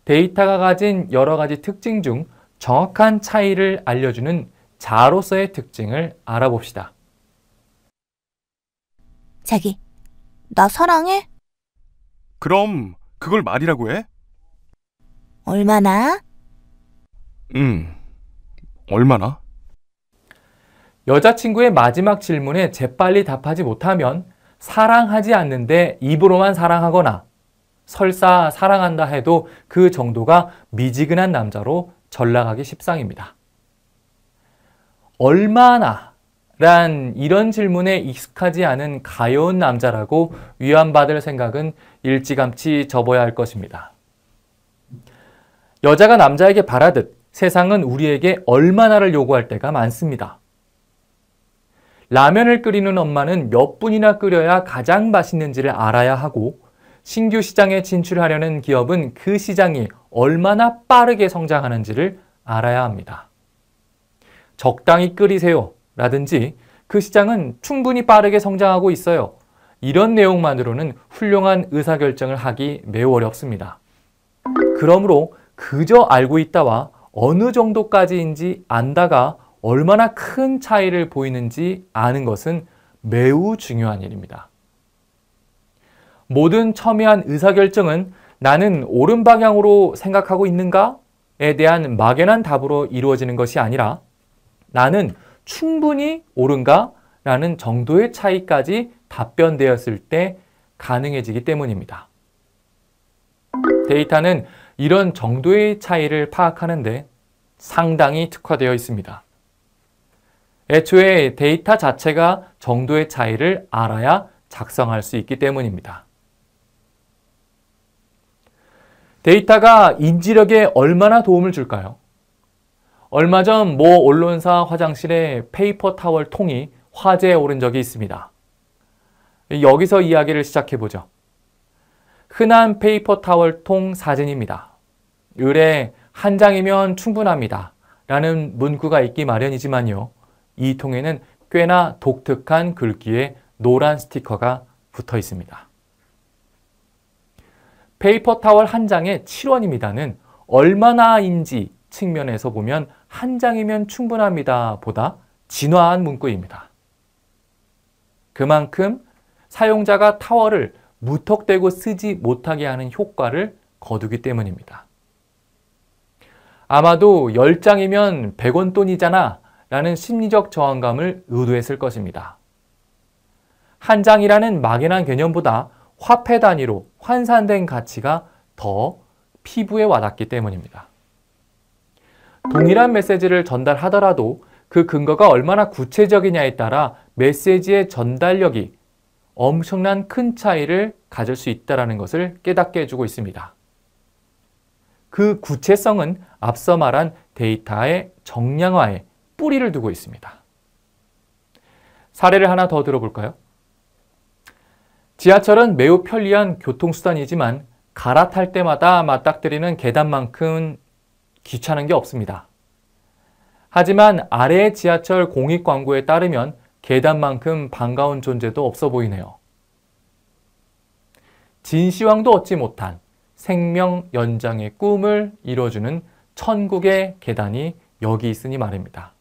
데이터가 가진 여러 가지 특징 중 정확한 차이를 알려주는 자로서의 특징을 알아봅시다. 자기, 나 사랑해? 그럼 그걸 말이라고 해? 얼마나? 얼마나? 여자친구의 마지막 질문에 재빨리 답하지 못하면 사랑하지 않는데 입으로만 사랑하거나 설사 사랑한다 해도 그 정도가 미지근한 남자로 전락하기 십상입니다. 얼마나? 란 이런 질문에 익숙하지 않은 가여운 남자라고 위안받을 생각은 일찌감치 접어야 할 것입니다. 여자가 남자에게 바라듯 세상은 우리에게 얼마나를 요구할 때가 많습니다. 라면을 끓이는 엄마는 몇 분이나 끓여야 가장 맛있는지를 알아야 하고 신규 시장에 진출하려는 기업은 그 시장이 얼마나 빠르게 성장하는지를 알아야 합니다. 적당히 끓이세요 라든지 그 시장은 충분히 빠르게 성장하고 있어요. 이런 내용만으로는 훌륭한 의사결정을 하기 매우 어렵습니다. 그러므로 그저 알고 있다와 어느 정도까지인지 안다가 얼마나 큰 차이를 보이는지 아는 것은 매우 중요한 일입니다. 모든 첨예한 의사결정은 나는 옳은 방향으로 생각하고 있는가에 대한 막연한 답으로 이루어지는 것이 아니라 나는 충분히 옳은가? 라는 정도의 차이까지 답변되었을 때 가능해지기 때문입니다. 데이터는 이런 정도의 차이를 파악하는데 상당히 특화되어 있습니다. 애초에 데이터 자체가 정도의 차이를 알아야 작성할 수 있기 때문입니다. 데이터가 인지력에 얼마나 도움을 줄까요? 얼마 전 모 언론사 화장실에 페이퍼 타월 통이 화제에 오른 적이 있습니다. 여기서 이야기를 시작해보죠. 흔한 페이퍼 타월 통 사진입니다. 을에 한 장이면 충분합니다. 라는 문구가 있기 마련이지만요. 이 통에는 꽤나 독특한 글귀의 노란 스티커가 붙어 있습니다. 페이퍼 타월 한 장에 7원입니다는 얼마나인지 측면에서 보면 한 장이면 충분합니다 보다 진화한 문구입니다. 그만큼 사용자가 타월을 무턱대고 쓰지 못하게 하는 효과를 거두기 때문입니다. 아마도 10장이면 100원 돈이잖아 라는 심리적 저항감을 의도했을 것입니다. 한 장이라는 막연한 개념보다 화폐 단위로 환산된 가치가 더 피부에 와닿기 때문입니다. 동일한 메시지를 전달하더라도 그 근거가 얼마나 구체적이냐에 따라 메시지의 전달력이 엄청난 큰 차이를 가질 수 있다는 것을 깨닫게 해주고 있습니다. 그 구체성은 앞서 말한 데이터의 정량화에 뿌리를 두고 있습니다. 사례를 하나 더 들어볼까요? 지하철은 매우 편리한 교통수단이지만 갈아탈 때마다 맞닥뜨리는 계단만큼 귀찮은 게 없습니다. 하지만 아래의 지하철 공익 광고에 따르면 계단만큼 반가운 존재도 없어 보이네요. 진시황도 얻지 못한 생명 연장의 꿈을 이뤄주는 천국의 계단이 여기 있으니 말입니다.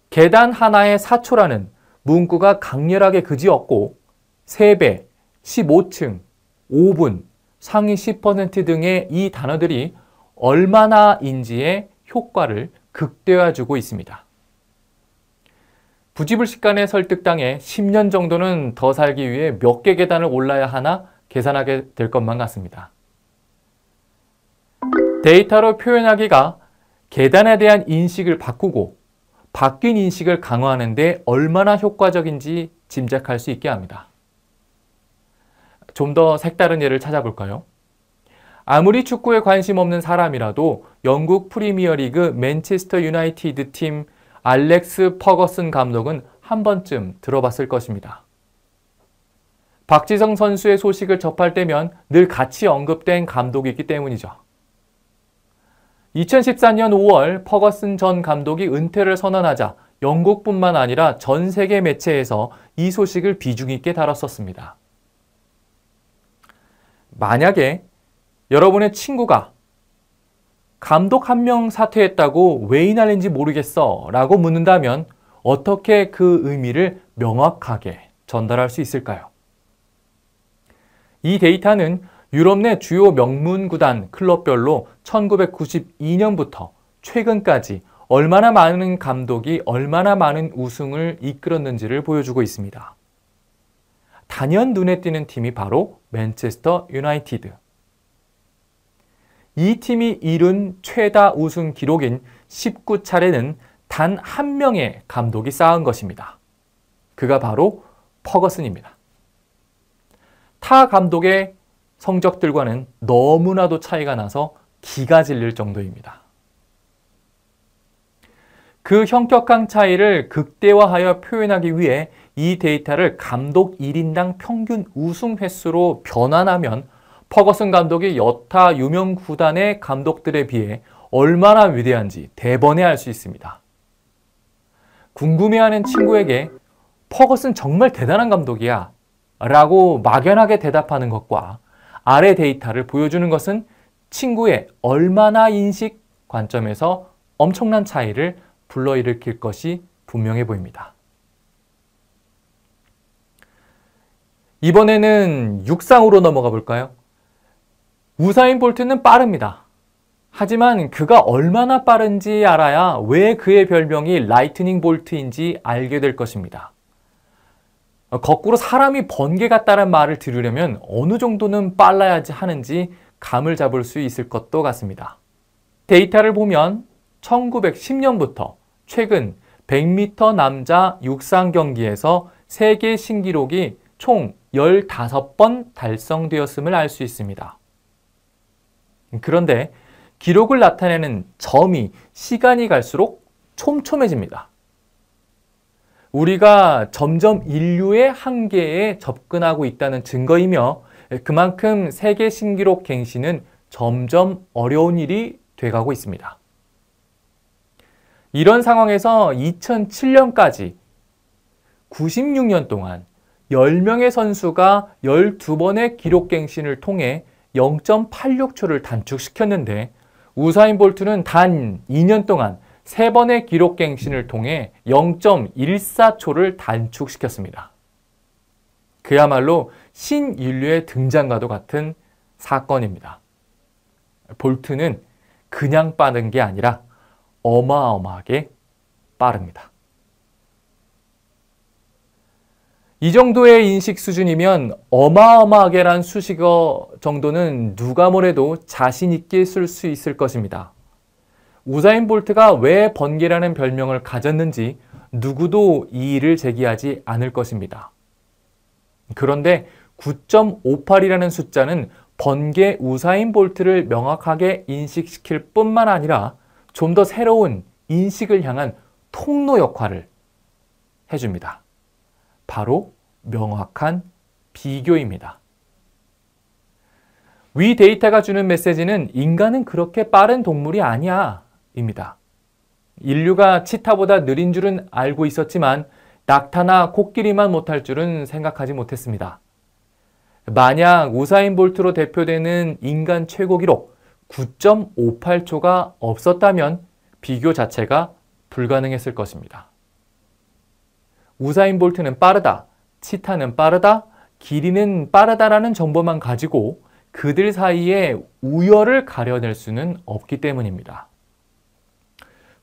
계단 하나의 사초라는 문구가 강렬하게 그지없고 3배, 15층, 5분, 상위 10% 등의 이 단어들이 얼마나인지의 효과를 극대화해주고 있습니다. 부지불식간에 설득당해 10년 정도는 더 살기 위해 몇 개 계단을 올라야 하나 계산하게 될 것만 같습니다. 데이터로 표현하기가 계단에 대한 인식을 바꾸고 바뀐 인식을 강화하는 데 얼마나 효과적인지 짐작할 수 있게 합니다. 좀 더 색다른 예를 찾아볼까요? 아무리 축구에 관심 없는 사람이라도 영국 프리미어리그 맨체스터 유나이티드 팀 알렉스 퍼거슨 감독은 한 번쯤 들어봤을 것입니다. 박지성 선수의 소식을 접할 때면 늘 같이 언급된 감독이기 때문이죠. 2014년 5월 퍼거슨 전 감독이 은퇴를 선언하자 영국뿐만 아니라 전 세계 매체에서 이 소식을 비중 있게 다뤘었습니다. 만약에 여러분의 친구가 감독 한 명 사퇴했다고 왜 이날인지 모르겠어 라고 묻는다면 어떻게 그 의미를 명확하게 전달할 수 있을까요? 이 데이터는 유럽 내 주요 명문 구단 클럽별로 1992년부터 최근까지 얼마나 많은 감독이 얼마나 많은 우승을 이끌었는지를 보여주고 있습니다. 단연 눈에 띄는 팀이 바로 맨체스터 유나이티드. 이 팀이 이룬 최다 우승 기록인 19차례는 단 한 명의 감독이 쌓은 것입니다. 그가 바로 퍼거슨입니다. 타 감독의 성적들과는 너무나도 차이가 나서 기가 질릴 정도입니다. 그 현격한 차이를 극대화하여 표현하기 위해 이 데이터를 감독 1인당 평균 우승 횟수로 변환하면 퍼거슨 감독이 여타 유명 구단의 감독들에 비해 얼마나 위대한지 대번에 알 수 있습니다. 궁금해하는 친구에게 퍼거슨 정말 대단한 감독이야 라고 막연하게 대답하는 것과 아래 데이터를 보여주는 것은 친구의 얼마나 인식 관점에서 엄청난 차이를 불러일으킬 것이 분명해 보입니다. 이번에는 육상으로 넘어가 볼까요? 우사인 볼트는 빠릅니다. 하지만 그가 얼마나 빠른지 알아야 왜 그의 별명이 라이트닝 볼트인지 알게 될 것입니다. 거꾸로 사람이 번개 같다는 말을 들으려면 어느 정도는 빨라야지 하는지 감을 잡을 수 있을 것도 같습니다. 데이터를 보면 1910년부터 최근 100m 남자 육상 경기에서 세계 신기록이 총 15번 달성되었음을 알 수 있습니다. 그런데 기록을 나타내는 점이 시간이 갈수록 촘촘해집니다. 우리가 점점 인류의 한계에 접근하고 있다는 증거이며 그만큼 세계 신기록 갱신은 점점 어려운 일이 돼가고 있습니다. 이런 상황에서 2007년까지 96년 동안 10명의 선수가 12번의 기록 갱신을 통해 0.86초를 단축시켰는데 우사인 볼트는 단 2년 동안 3번의 기록 갱신을 통해 0.14초를 단축시켰습니다. 그야말로 신인류의 등장과도 같은 사건입니다. 볼트는 그냥 빠른 게 아니라 어마어마하게 빠릅니다. 이 정도의 인식 수준이면 어마어마하게란 수식어 정도는 누가 뭐래도 자신 있게 쓸 수 있을 것입니다. 우사인 볼트가 왜 번개라는 별명을 가졌는지 누구도 이의를 제기하지 않을 것입니다. 그런데 9.58이라는 숫자는 번개 우사인 볼트를 명확하게 인식시킬 뿐만 아니라 좀 더 새로운 인식을 향한 통로 역할을 해줍니다. 바로 명확한 비교입니다. 위 데이터가 주는 메시지는 인간은 그렇게 빠른 동물이 아니야 입니다. 인류가 치타보다 느린 줄은 알고 있었지만 낙타나 코끼리만 못할 줄은 생각하지 못했습니다. 만약 우사인 볼트로 대표되는 인간 최고 기록 9.58초가 없었다면 비교 자체가 불가능했을 것입니다. 우사인 볼트는 빠르다, 치타는 빠르다, 길이는 빠르다라는 정보만 가지고 그들 사이에 우열을 가려낼 수는 없기 때문입니다.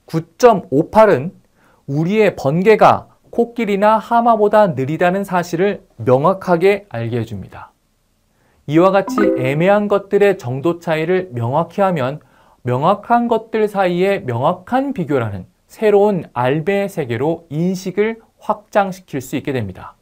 9.58은 우리의 번개가 코끼리나 하마보다 느리다는 사실을 명확하게 알게 해줍니다. 이와 같이 애매한 것들의 정도 차이를 명확히 하면 명확한 것들 사이에 명확한 비교라는 새로운 알베의 세계로 인식을 확장시킬 수 있게 됩니다.